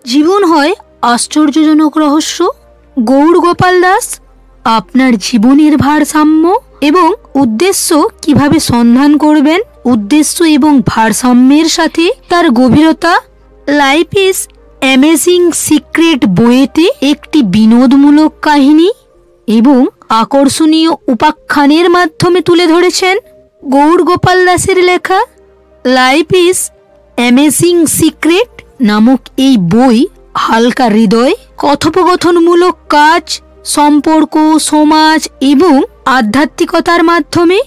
জীবন হয় আশ্চর্যজনক রহস্য। গৌড় গোপাল দাস আপনার জীবনের ভারসাম্য এবং উদ্দেশ্য কিভাবে সন্ধান করবেন, উদ্দেশ্য এবং ভারসাম্যের সাথে তার গভীরতা লাইফ ইজ অ্যামেজিং সিক্রেট বইয়েতে একটি বিনোদমূলক কাহিনী এবং আকর্ষণীয় উপাখ্যানের মাধ্যমে তুলে ধরেছেন। গৌড় গোপাল দাসের লেখা লাইফ ইজ অ্যামেজিং সিক্রেট নামক এই বই হালকা হৃদয়, কথোপকথনমূলক কাজ, সম্পর্ক, সমাজ এবং আধ্যাত্মিকতার মাধ্যমে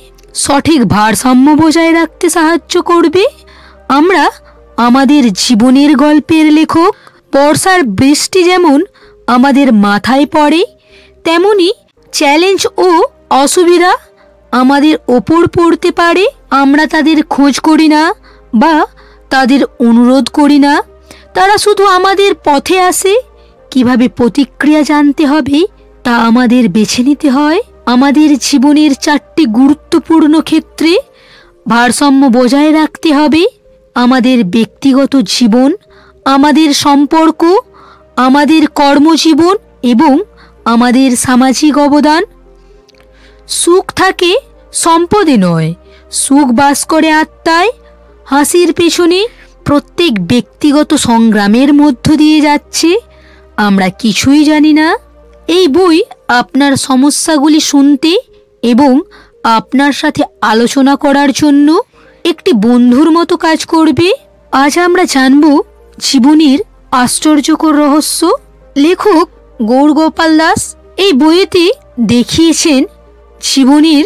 সঠিক ভারসাম্য বজায় রাখতে সাহায্য করবে। আমরা আমাদের জীবনের গল্পের লেখক। বর্ষার বৃষ্টি যেমন আমাদের মাথায় পড়ে, তেমনি চ্যালেঞ্জ ও অসুবিধা আমাদের ওপর পড়তে পারে। আমরা তাদের খোঁজ করি না বা তাদের অনুরোধ করি না, তারা শুধু আমাদের পথে আসে। কিভাবে প্রতিক্রিয়া জানতে হবে তা আমাদের বেছে নিতে হয়। আমাদের জীবনের 4টি গুরুত্বপূর্ণ ক্ষেত্রে ভারসাম্য বজায় রাখতে হবে: আমাদের ব্যক্তিগত জীবন, আমাদের সম্পর্ক, আমাদের কর্মজীবন এবং আমাদের সামাজিক অবদান। সুখ থাকে সম্পদে নয়, সুখ বাস করে আত্মায়। হাসির পেছনে প্রত্যেক ব্যক্তিগত সংগ্রামের মধ্য দিয়ে যাচ্ছে, আমরা কিছুই জানি না। এই বই আপনার সমস্যাগুলি শুনতে এবং আপনার সাথে আলোচনা করার জন্য একটি বন্ধুর মতো কাজ করবে। আজ আমরা জানব জীবনের আশ্চর্যকর রহস্য। লেখক গৌড় গোপাল দাস এই বইয়েতে দেখিয়েছেন জীবনের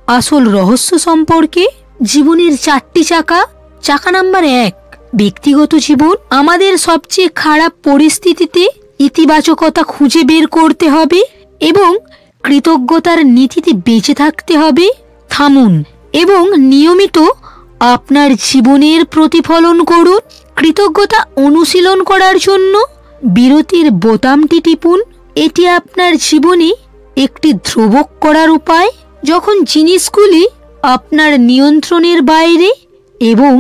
আসল রহস্য সম্পর্কে। জীবনের 4টি চাকা। চাকা নাম্বার 1, ব্যক্তিগত জীবন। আমাদের সবচেয়ে খারাপ পরিস্থিতিতে ইতিবাচকতা খুঁজে বের করতে হবে এবং কৃতজ্ঞতার নীতিতে বেঁচে থাকতে হবে। থামুন এবং নিয়মিত আপনার জীবনের প্রতিফলন করুন। কৃতজ্ঞতা অনুশীলন করার জন্য বিরতির বোতামটি টিপুন। এটি আপনার জীবনে একটি ধ্রুবক করার উপায়। যখন জিনিসগুলি আপনার নিয়ন্ত্রণের বাইরে এবং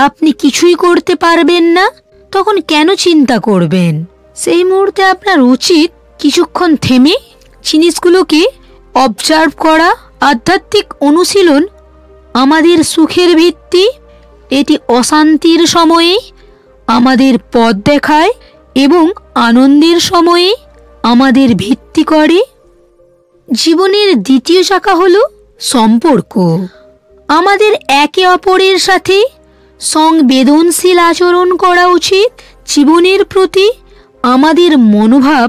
আপনি কিছুই করতে পারবেন না, তখন কেন চিন্তা করবেন? সেই মুহূর্তে আপনার উচিত কিছুক্ষণ থেমে জিনিসগুলোকে অবজার্ভ করা। আধ্যাত্মিক অনুশীলন আমাদের সুখের ভিত্তি। এটি অশান্তির সময়ে আমাদের পথ দেখায় এবং আনন্দের সময়ে আমাদের ভিত্তি করে। জীবনের দ্বিতীয় চাকা হলো সম্পর্ক। আমাদের একে অপরের সাথে সংবেদনশীল আচরণ করা উচিত। জীবনের প্রতি আমাদের মনোভাব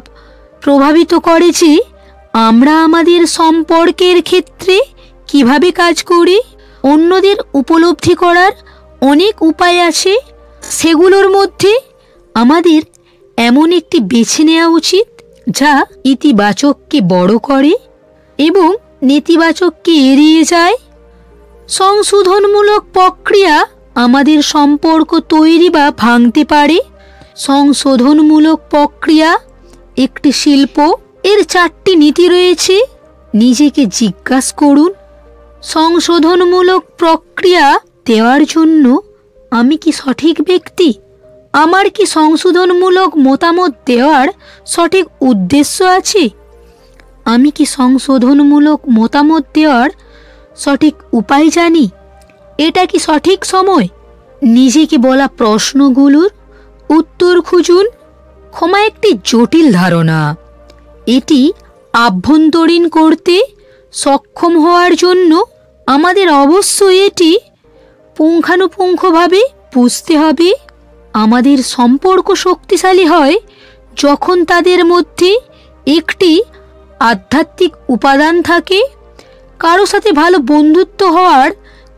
প্রভাবিত করে যে আমরা আমাদের সম্পর্কের ক্ষেত্রে কিভাবে কাজ করি। অন্যদের উপলব্ধি করার অনেক উপায় আছে, সেগুলোর মধ্যে আমাদের এমন একটি বেছে নেওয়া উচিত যা ইতিবাচককে বড় করে এবং নেতিবাচককে এড়িয়ে যায়। সংশোধনমূলক প্রক্রিয়া আমাদের সম্পর্ক তৈরি বা ভাঙতে পারে। সংশোধনমূলক প্রক্রিয়া একটি শিল্প। এর 4টি নীতি রয়েছে। নিজেকে জিজ্ঞাসা করুন, সংশোধনমূলক প্রক্রিয়া দেওয়ার জন্য আমি কি সঠিক ব্যক্তি? আমার কি সংশোধনমূলক মতামত দেওয়ার সঠিক উদ্দেশ্য আছে? আমি কি সংশোধনমূলক মতামত দেওয়ার সঠিক উপায় জানি? এটা কি সঠিক সময়? নিজেকে বলা প্রশ্নগুলোর উত্তর খুঁজুন। ক্ষমা একটি জটিল ধারণা। এটি আভ্যন্তরীণ করতে সক্ষম হওয়ার জন্য আমাদের অবশ্যই এটি পুঙ্খানুপুঙ্খভাবে বুঝতে হবে। আমাদের সম্পর্ক শক্তিশালী হয় যখন তাদের মধ্যে একটি আধ্যাত্মিক উপাদান থাকে। কারো সাথে ভালো বন্ধুত্ব হওয়ার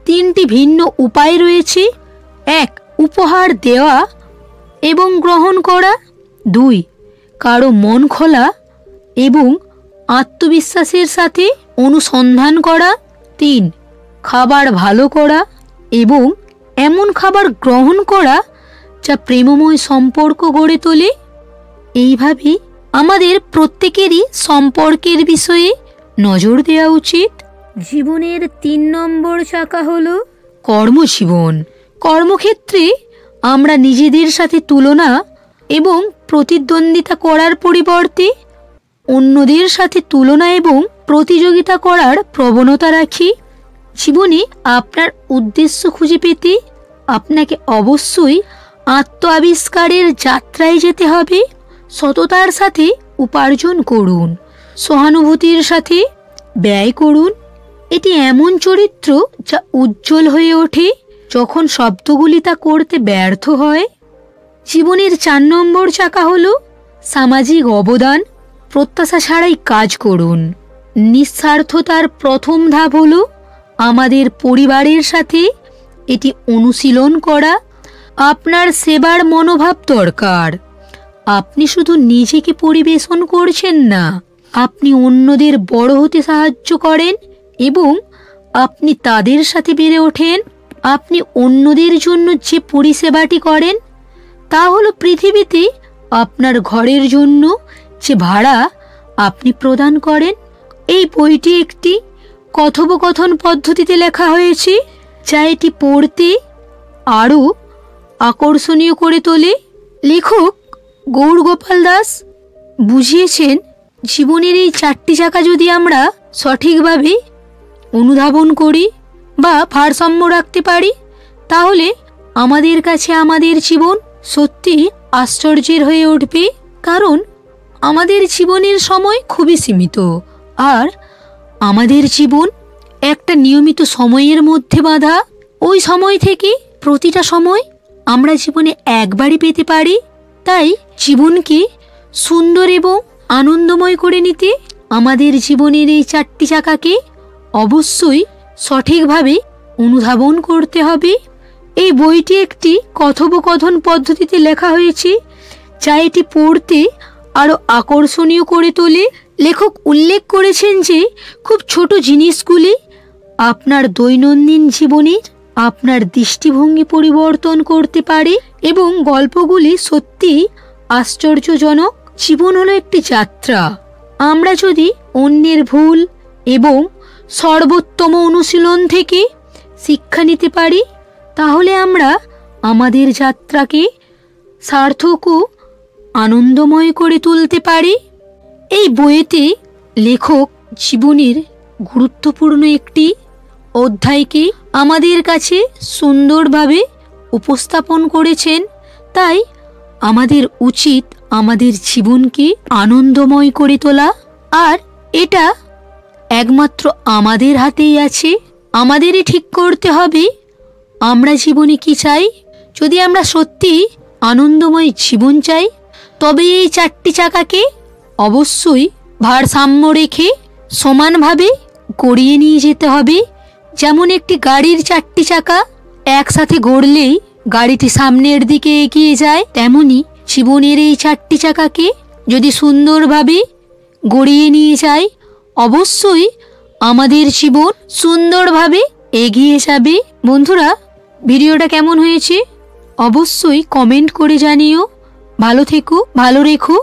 3টি ভিন্ন উপায় রয়েছে। 1, উপহার দেওয়া এবং গ্রহণ করা। 2, কারো মন খোলা এবং আত্মবিশ্বাসের সাথে অনুসন্ধান করা। 3, খাবার ভালো করা এবং এমন খাবার গ্রহণ করা যা প্রেমময় সম্পর্ক গড়ে তোলে। এইভাবে আমাদের প্রত্যেকেরই সম্পর্কের বিষয়ে নজর দেওয়া উচিত। জীবনের 3 নম্বর চাকা হলো কর্মজীবন। কর্মক্ষেত্রে আমরা নিজেদের সাথে তুলনা এবং প্রতিদ্বন্দ্বিতা করার পরিবর্তে অন্যদের সাথে তুলনা এবং প্রতিযোগিতা করার প্রবণতা রাখি। জীবনে আপনার উদ্দেশ্য খুঁজে পেতে আপনাকে অবশ্যই আত্ম আবিষ্কারের যাত্রায় যেতে হবে। সততার সাথে উপার্জন করুন, সহানুভূতির সাথে ব্যয় করুন। এটি এমন চরিত্র যা উজ্জ্বল হয়ে ওঠে যখন শব্দগুলি তা করতে ব্যর্থ হয়। জীবনের 4 নম্বর চাকা হলো সামাজিক অবদান। প্রত্যাশা ছাড়াই কাজ করুন। নিঃস্বার্থতার প্রথম ধাপ হলো আমাদের পরিবারের সাথে এটি অনুশীলন করা। আপনার সেবার মনোভাব দরকার। আপনি শুধু নিজেকে পরিবেশন করছেন না, আপনি অন্যদের বড় হতে সাহায্য করেন এবং আপনি তাদের সাথে বেড়ে ওঠেন। আপনি অন্যদের জন্য যে পরিষেবাটি করেন তা হলো পৃথিবীতে আপনার ঘরের জন্য যে ভাড়া আপনি প্রদান করেন। এই বইটি একটি কথোপকথন পদ্ধতিতে লেখা হয়েছে যা এটি পড়তে আরও আকর্ষণীয় করে তোলে। লেখক গৌড়গোপাল দাস বুঝিয়েছেন, জীবনের এই 4টি চাকা যদি আমরা সঠিকভাবে অনুধাবন করি বা ভারসাম্য রাখতে পারি, তাহলে আমাদের কাছে আমাদের জীবন সত্যি আশ্চর্যের হয়ে উঠবে। কারণ আমাদের জীবনের সময় খুবই সীমিত, আর আমাদের জীবন একটা নিয়মিত সময়ের মধ্যে বাঁধা। ওই সময় থেকে প্রতিটা সময় আমরা জীবনে একবারই পেতে পারি। তাই জীবনকে সুন্দর এবং আনন্দময় করে নিতে আমাদের জীবনের এই 4টি চাকাকে অবশ্যই সঠিকভাবে অনুধাবন করতে হবে। এই বইটি একটি কথোপকথন পদ্ধতিতে লেখা হয়েছে যা এটি পড়তে আরও আকর্ষণীয় করে তোলে। লেখক উল্লেখ করেছেন যে খুব ছোট জিনিসগুলি আপনার দৈনন্দিন জীবনের আপনার দৃষ্টিভঙ্গি পরিবর্তন করতে পারে এবং গল্পগুলি সত্যি আশ্চর্যজনক। জীবন হলো একটি যাত্রা। আমরা যদি অন্যের ভুল এবং সর্বোত্তম অনুশীলন থেকে শিক্ষা নিতে পারি, তাহলে আমরা আমাদের যাত্রাকে সার্থক ও আনন্দময় করে তুলতে পারি। এই বইতে লেখক জীবনের গুরুত্বপূর্ণ একটি অধ্যায়কে আমাদের কাছে সুন্দরভাবে উপস্থাপন করেছেন। তাই আমাদের উচিত আমাদের জীবনকে আনন্দময় করে তোলা, আর এটা একমাত্র আমাদের হাতেই আছে। আমাদেরই ঠিক করতে হবে আমরা জীবনে কি চাই। যদি আমরা সত্যি আনন্দময় জীবন চাই, তবে এই 4টি চাকাকে অবশ্যই ভারসাম্য রেখে সমানভাবে গড়িয়ে নিয়ে যেতে হবে। যেমন একটি গাড়ির 4টি চাকা একসাথে গড়লেই গাড়িটি সামনের দিকে এগিয়ে যায়, তেমনি জীবনের এই 4টি চাকাকে যদি সুন্দরভাবে গড়িয়ে নিয়ে যায়, অবশ্যই আমাদের জীবন সুন্দরভাবে এগিয়ে যাবে। বন্ধুরা, ভিডিওটা কেমন হয়েছে অবশ্যই কমেন্ট করে জানিও। ভালো থেকো, ভালো রেখো।